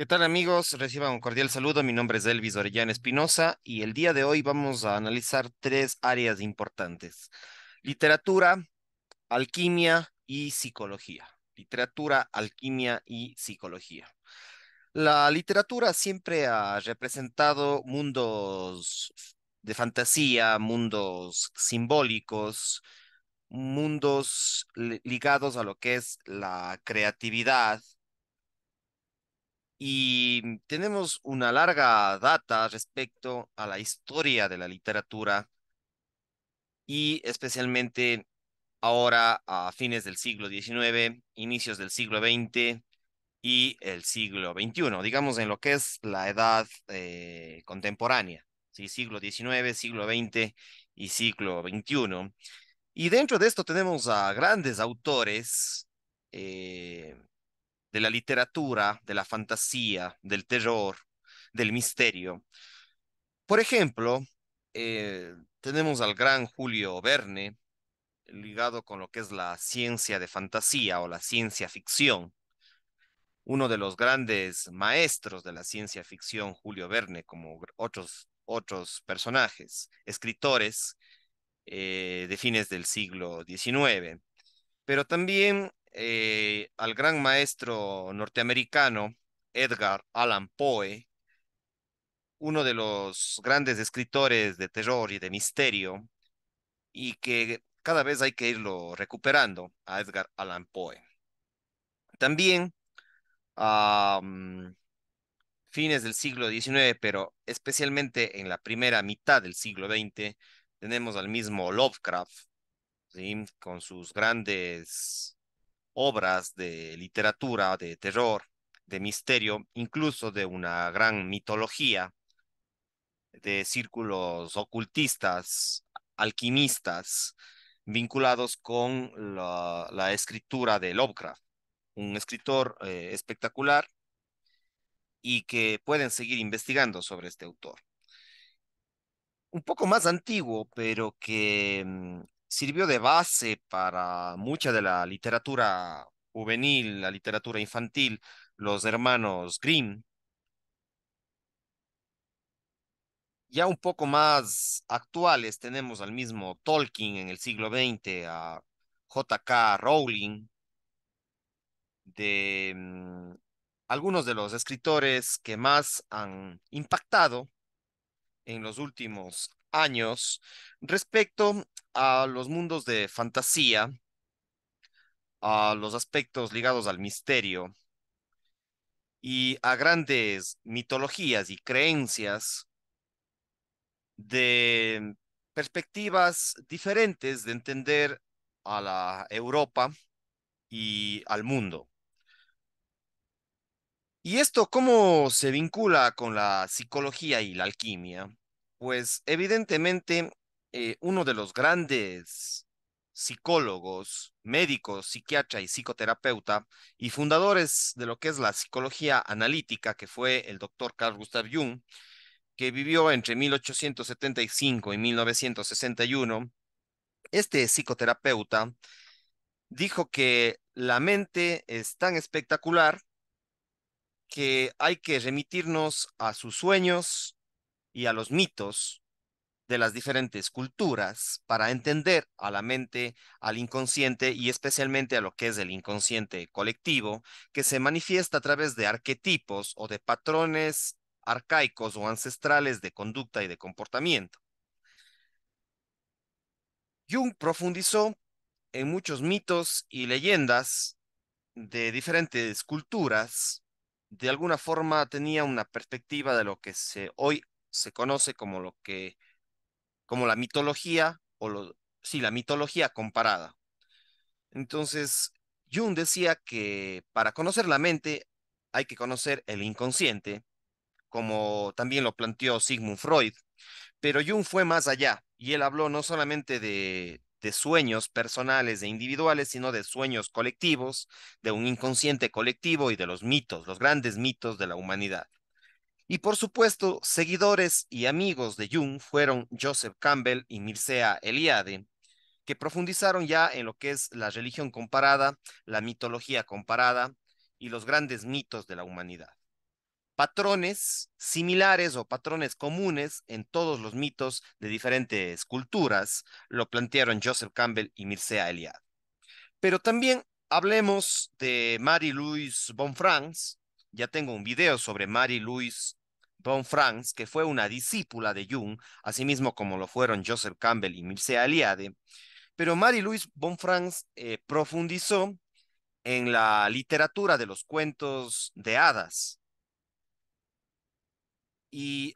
¿Qué tal amigos? Reciban un cordial saludo. Mi nombre es Elvis Orellana Espinosa y el día de hoy vamos a analizar tres áreas importantes: literatura, alquimia y psicología. Literatura, alquimia y psicología. La literatura siempre ha representado mundos de fantasía, mundos simbólicos, mundos ligados a lo que es la creatividad y tenemos una larga data respecto a la historia de la literatura y especialmente ahora a fines del siglo XIX, inicios del siglo XX y el siglo XXI, digamos en lo que es la edad contemporánea, ¿sí? Siglo XIX, siglo XX y siglo XXI. Y dentro de esto tenemos a grandes autores eh, de la literatura, de la fantasía, del terror, del misterio. Por ejemplo, tenemos al gran Julio Verne, ligado con lo que es la ciencia de fantasía o la ciencia ficción. Uno de los grandes maestros de la ciencia ficción, Julio Verne, como otros personajes, escritores de fines del siglo XIX. Pero también al gran maestro norteamericano Edgar Allan Poe, uno de los grandes escritores de terror y de misterio, y que cada vez hay que irlo recuperando a Edgar Allan Poe. También a fines del siglo XIX, pero especialmente en la primera mitad del siglo XX, tenemos al mismo Lovecraft, ¿sí? Con sus grandes obras de literatura, de terror, de misterio, incluso de una gran mitología de círculos ocultistas, alquimistas, vinculados con la escritura de Lovecraft, un escritor espectacular y que pueden seguir investigando sobre este autor. Un poco más antiguo, pero que sirvió de base para mucha de la literatura juvenil, la literatura infantil, los hermanos Grimm. Ya un poco más actuales tenemos al mismo Tolkien en el siglo XX, a J.K. Rowling, de algunos de los escritores que más han impactado en los últimos años respecto a los mundos de fantasía, a los aspectos ligados al misterio y a grandes mitologías y creencias de perspectivas diferentes de entender a la Europa y al mundo. ¿Y esto cómo se vincula con la psicología y la alquimia? Pues evidentemente uno de los grandes psicólogos, médicos, psiquiatra y psicoterapeuta y fundadores de lo que es la psicología analítica, que fue el doctor Carl Gustav Jung, que vivió entre 1875 y 1961. Este psicoterapeuta dijo que la mente es tan espectacular que hay que remitirnos a sus sueños y a los mitos de las diferentes culturas para entender a la mente, al inconsciente y especialmente a lo que es el inconsciente colectivo, que se manifiesta a través de arquetipos o de patrones arcaicos o ancestrales de conducta y de comportamiento. Jung profundizó en muchos mitos y leyendas de diferentes culturas. De alguna forma tenía una perspectiva de lo que hoy se conoce como como la mitología sí, la mitología comparada. Entonces, Jung decía que para conocer la mente hay que conocer el inconsciente, como también lo planteó Sigmund Freud. Pero Jung fue más allá y él habló no solamente de sueños personales e individuales, sino de sueños colectivos, de un inconsciente colectivo y de los mitos, los grandes mitos de la humanidad. Y por supuesto, seguidores y amigos de Jung fueron Joseph Campbell y Mircea Eliade, que profundizaron ya en lo que es la religión comparada, la mitología comparada y los grandes mitos de la humanidad. patrones similares o patrones comunes en todos los mitos de diferentes culturas. Lo plantearon Joseph Campbell y Mircea Eliade. Pero también hablemos de Marie-Louise Bonfrance. Ya tengo un video sobre Marie-Louise Bonfrance, que fue una discípula de Jung, asimismo como lo fueron Joseph Campbell y Mircea Eliade. Pero Marie-Louise Bonfrance profundizó en la literatura de los cuentos de hadas. Y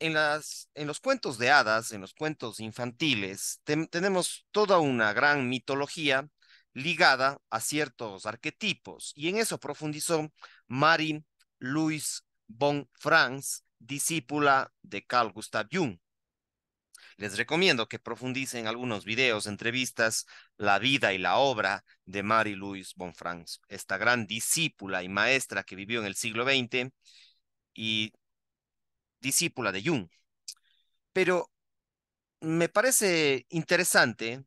en los cuentos de hadas, en los cuentos infantiles, tenemos toda una gran mitología ligada a ciertos arquetipos. Y en eso profundizó Marie Louise von Franz, discípula de Carl Gustav Jung. Les recomiendo que profundicen algunos videos, entrevistas, la vida y la obra de Marie Louise von Franz, esta gran discípula y maestra que vivió en el siglo XX y discípula de Jung. Pero me parece interesante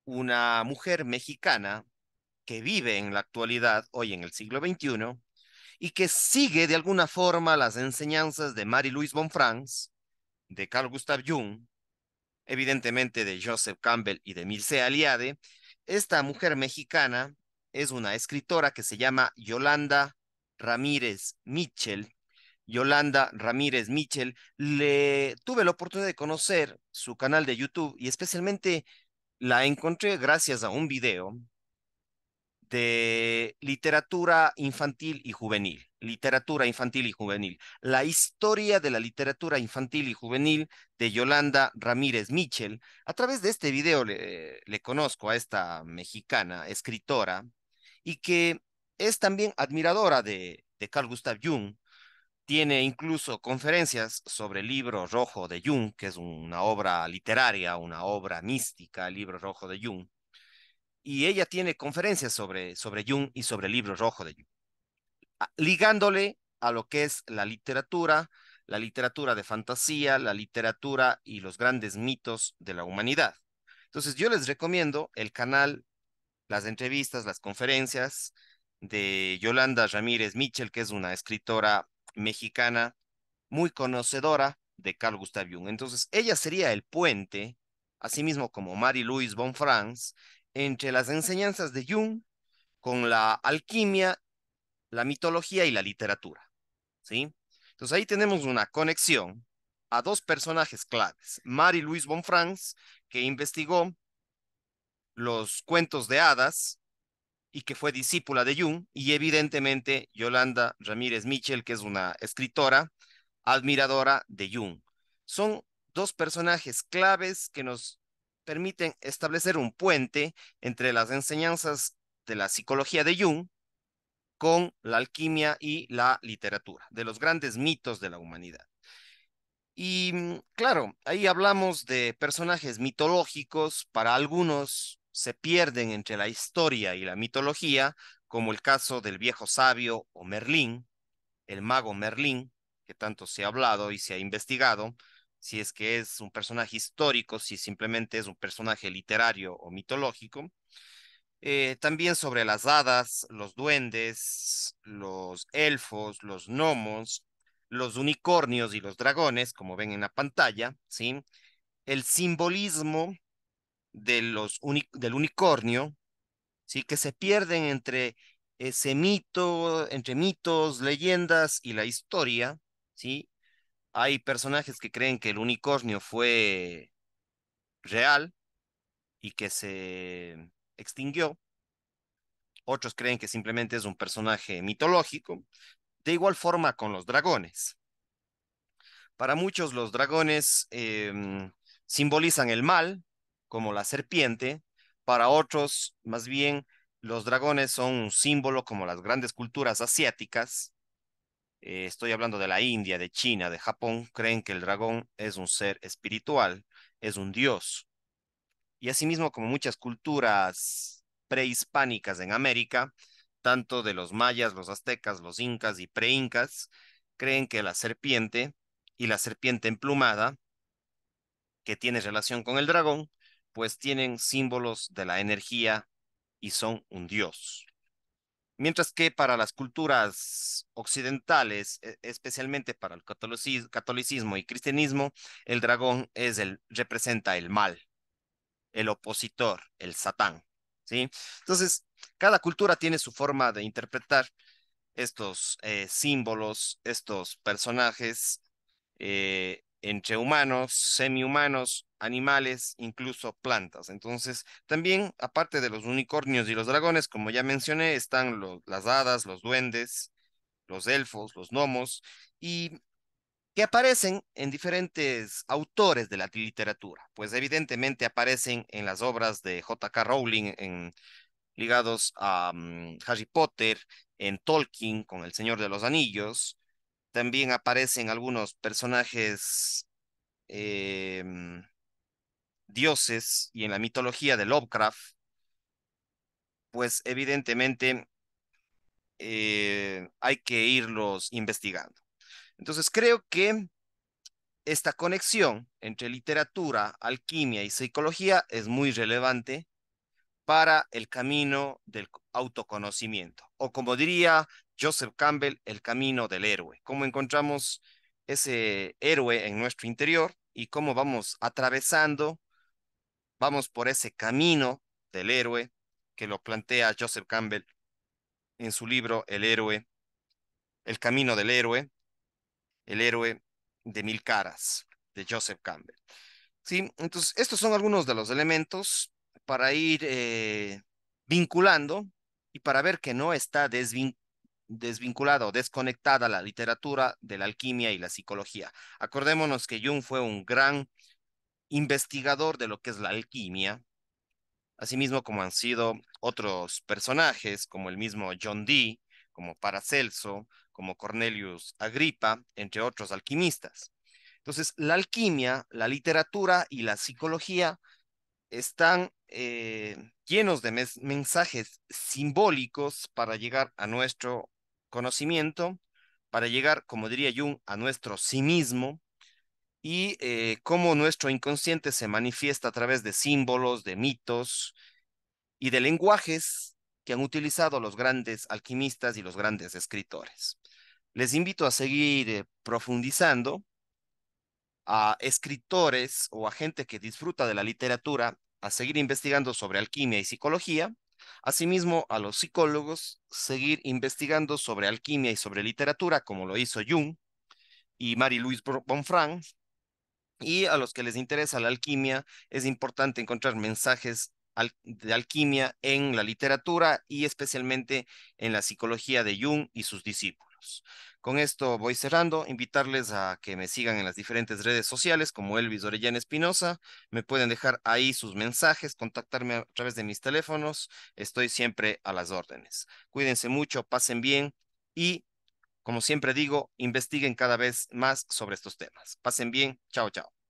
una mujer mexicana que vive en la actualidad, hoy en el siglo XXI, y que sigue de alguna forma las enseñanzas de Marie-Louise von Franz, de Carl Gustav Jung, evidentemente de Joseph Campbell y de Mircea Eliade. Esta mujer mexicana es una escritora que se llama Yolanda Ramírez Mitchell. Yolanda Ramírez Mitchell, le tuve la oportunidad de conocer su canal de YouTube y especialmente la encontré gracias a un video de literatura infantil y juvenil. Literatura infantil y juvenil. La historia de la literatura infantil y juvenil de Yolanda Ramírez Mitchell. A través de este video le conozco a esta mexicana escritora y que es también admiradora de Carl Gustav Jung. Tiene incluso conferencias sobre el libro rojo de Jung, que es una obra literaria, una obra mística, el libro rojo de Jung. Y ella tiene conferencias sobre Jung y sobre el libro rojo de Jung, ligándole a lo que es la literatura de fantasía, la literatura y los grandes mitos de la humanidad. Entonces yo les recomiendo el canal, las entrevistas, las conferencias de Yolanda Ramírez Mitchell, que es una escritora mexicana muy conocedora de Carl Gustav Jung. Entonces, ella sería el puente, asimismo como Marie-Louise von Franz, entre las enseñanzas de Jung con la alquimia, la mitología y la literatura, ¿sí? Entonces, ahí tenemos una conexión a dos personajes claves. Marie-Louise von Franz, que investigó los cuentos de hadas y que fue discípula de Jung, y evidentemente Yolanda Ramírez Mitchell, que es una escritora admiradora de Jung. Son dos personajes claves que nos permiten establecer un puente entre las enseñanzas de la psicología de Jung con la alquimia y la literatura, de los grandes mitos de la humanidad. Y claro, ahí hablamos de personajes mitológicos, para algunos se pierden entre la historia y la mitología, como el caso del viejo sabio o Merlín, el mago Merlín, que tanto se ha hablado y se ha investigado, si es que es un personaje histórico, si simplemente es un personaje literario o mitológico. También sobre las hadas, los duendes, los elfos, los gnomos, los unicornios y los dragones, como ven en la pantalla, ¿sí? El simbolismo del unicornio, ¿sí? Que se pierden entre ese mito, entre mitos, leyendas y la historia, ¿sí? Hay personajes que creen que el unicornio fue real y que se extinguió. Otros creen que simplemente es un personaje mitológico. De igual forma con los dragones. Para muchos los dragones simbolizan el mal, como la serpiente. Para otros, más bien, los dragones son un símbolo como las grandes culturas asiáticas. Estoy hablando de la India, de China, de Japón. Creen que el dragón es un ser espiritual, es un dios. Y asimismo, como muchas culturas prehispánicas en América, tanto de los mayas, los aztecas, los incas y preincas, creen que la serpiente y la serpiente emplumada, que tiene relación con el dragón, pues tienen símbolos de la energía y son un dios. Mientras que para las culturas occidentales, especialmente para el catolicismo y cristianismo, el dragón representa el mal, el opositor, el Satán, ¿sí? Entonces, cada cultura tiene su forma de interpretar estos símbolos, estos personajes entre humanos, semi-humanos, animales, incluso plantas. Entonces, también, aparte de los unicornios y los dragones, como ya mencioné, están las hadas, los duendes, los elfos, los gnomos, y que aparecen en diferentes autores de la literatura. Pues evidentemente aparecen en las obras de J.K. Rowling, ligados a Harry Potter, en Tolkien con El Señor de los Anillos. También aparecen algunos personajes dioses y en la mitología de Lovecraft, pues evidentemente hay que irlos investigando. Entonces creo que esta conexión entre literatura, alquimia y psicología es muy relevante para el camino del autoconocimiento, o como diría Joseph Campbell, el camino del héroe. Cómo encontramos ese héroe en nuestro interior y cómo vamos atravesando, vamos por ese camino del héroe que lo plantea Joseph Campbell en su libro El héroe, el camino del héroe, el héroe de mil caras, de Joseph Campbell. Sí, entonces estos son algunos de los elementos para ir vinculando y para ver que no está desvinculada o desconectada la literatura de la alquimia y la psicología. Acordémonos que Jung fue un gran investigador de lo que es la alquimia, asimismo como han sido otros personajes como el mismo John Dee, como Paracelso, como Cornelius Agrippa, entre otros alquimistas. Entonces, la alquimia, la literatura y la psicología están llenos de mensajes simbólicos para llegar a nuestro conocimiento, para llegar, como diría Jung, a nuestro sí mismo y cómo nuestro inconsciente se manifiesta a través de símbolos, de mitos y de lenguajes que han utilizado los grandes alquimistas y los grandes escritores. Les invito a seguir profundizando a escritores o a gente que disfruta de la literatura a seguir investigando sobre alquimia y psicología, asimismo a los psicólogos seguir investigando sobre alquimia y sobre literatura, como lo hizo Jung y Marie-Louise Bonfranc, y a los que les interesa la alquimia, es importante encontrar mensajes de alquimia en la literatura y especialmente en la psicología de Jung y sus discípulos. Con esto voy cerrando, invitarles a que me sigan en las diferentes redes sociales como Elvis Orellana Espinosa. Me pueden dejar ahí sus mensajes, contactarme a través de mis teléfonos. Estoy siempre a las órdenes. Cuídense mucho, pasen bien y, como siempre digo, investiguen cada vez más sobre estos temas. Pasen bien. Chao, chao.